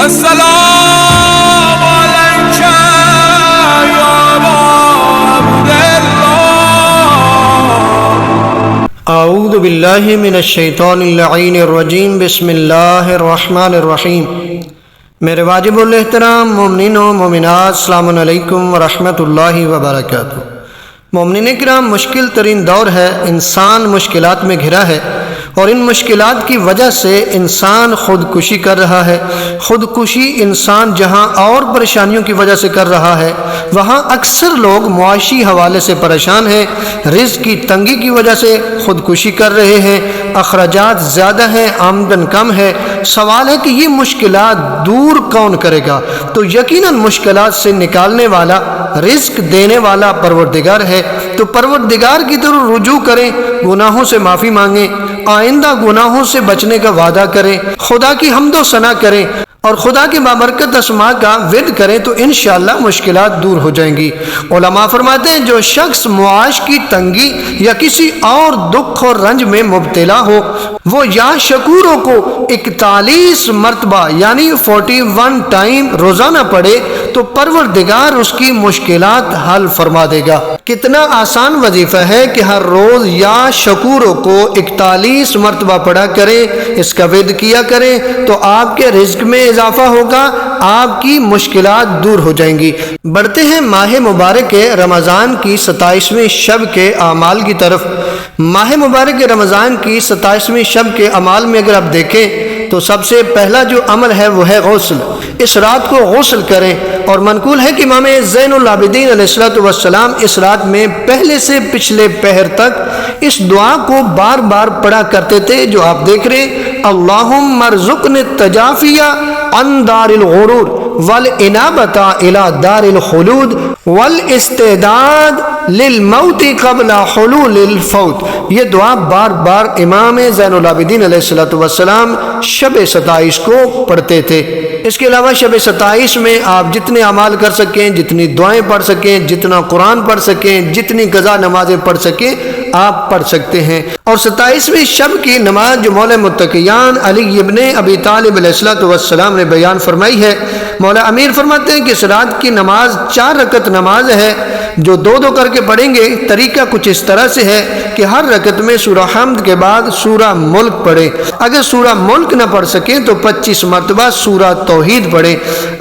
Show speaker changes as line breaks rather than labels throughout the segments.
السلام عليك يا أبا عبد الله.
اعوذ باللہ من الشیطان اللعین الرجیم. بسم اللہ الرحمن الرحیم. میرے واجب الاحترام مومنین و مومنات، السلام علیکم ورحمۃ اللہ وبرکاتہ. مومنین کرام، مشکل ترین دور ہے، انسان مشکلات میں گھرا ہے، اور ان مشکلات کی وجہ سے انسان خودکشی کر رہا ہے. خودکشی انسان جہاں اور پریشانیوں کی وجہ سے کر رہا ہے، وہاں اکثر لوگ معاشی حوالے سے پریشان ہیں، رزق کی تنگی کی وجہ سے خودکشی کر رہے ہیں، اخراجات زیادہ ہیں، آمدن کم ہے. سوال ہے کہ یہ مشکلات دور کون کرے گا؟ تو یقیناً مشکلات سے نکالنے والا، رزق دینے والا پروردگار ہے. تو پروردگار کی طرف رجوع کریں، گناہوں سے معافی مانگیں، آئندہ گناہوں سے بچنے کا وعدہ کریں، خدا کی حمد و ثنا کریں اور خدا کے بابرکت اسماء کا ورد کریں تو انشاءاللہ مشکلات دور ہو جائیں گی. علماء فرماتے ہیں جو شخص معاش کی تنگی یا کسی اور دکھ اور رنج میں مبتلا ہو، وہ یا شکوروں کو 41 مرتبہ یعنی 41 ٹائم روزانہ پڑھے تو پروردگار اس کی مشکلات حل فرما دے گا. کتنا آسان وظیفہ ہے کہ ہر روز یا شکوروں کو 41 مرتبہ پڑھا کریں، اس کا ورد کیا کریں تو آپ کے رزق میں اضافہ ہوگا، آپ کی مشکلات دور ہو جائیں گی. بڑھتے ہیں ماہ مبارک رمضان کی 27ویں شب کے اعمال کی طرف. ماہ مبارک رمضان کی 27ویں شب کے اعمال میں اگر آپ دیکھیں تو سب سے پہلا جو عمل ہے وہ ہے غسل. اس رات کو غسل کریں، اور منقول ہے کہ امام زین العابدین علیہ السلام اس رات میں پہلے سے پچھلے پہر تک اس دعا کو بار بار پڑھا کرتے تھے جو آپ دیکھ رہے ہیں: اللہم ارزقنی التجافی عن دار الغرور والانابۃ الی دار الخلود والاستعداد للموت قبل حلول الفوت. یہ دعا بار بار امام زین العابدین علیہ السلام شب 27 کو پڑھتے تھے. اس کے علاوہ شب 27 میں آپ جتنے اعمال کر سکیں، جتنی دعائیں پڑھ سکیں، جتنا قرآن پڑھ سکیں، جتنی قضا نمازیں پڑھ سکیں آپ پڑھ سکتے ہیں. اور 27ویں شب کی نماز جو مولا متقیان علی ابن ابی طالب علیہ السلام نے بیان فرمائی ہے، مولا امیر فرماتے ہیں کہ اس رات کی نماز 4 رکعت نماز ہے جو 2 کر کے پڑھیں گے. طریقہ کچھ اس طرح سے ہے کہ ہر رکعت میں سورہ حمد کے بعد سورہ ملک پڑھیں. اگر سورہ ملک نہ پڑھ سکیں تو 25 مرتبہ سورہ توحید پڑھیں.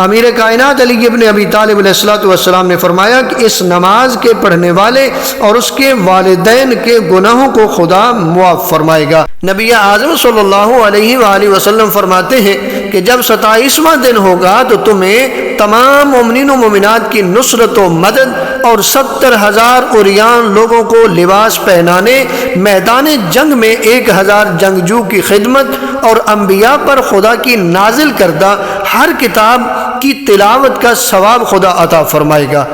امیر کائنات علی ابن ابی طالب علیہ السلام نے فرمایا کہ اس نماز کے پڑھنے والے اور اس کے والدین کے گناہوں کو خدا معاف فرمائے گا. نبی اعظم صلی اللہ علیہ وآلہ وسلم فرماتے ہیں کہ جب 27واں دن ہوگا تو تمہیں تمام مومنین و مومنات کی نصرت و مدد اور 70,000 عریان لوگوں کو لباس پہنانے، میدان جنگ میں 1000 جنگجو کی خدمت اور انبیاء پر خدا کی نازل کردہ ہر کتاب کی تلاوت کا ثواب خدا عطا فرمائے گا.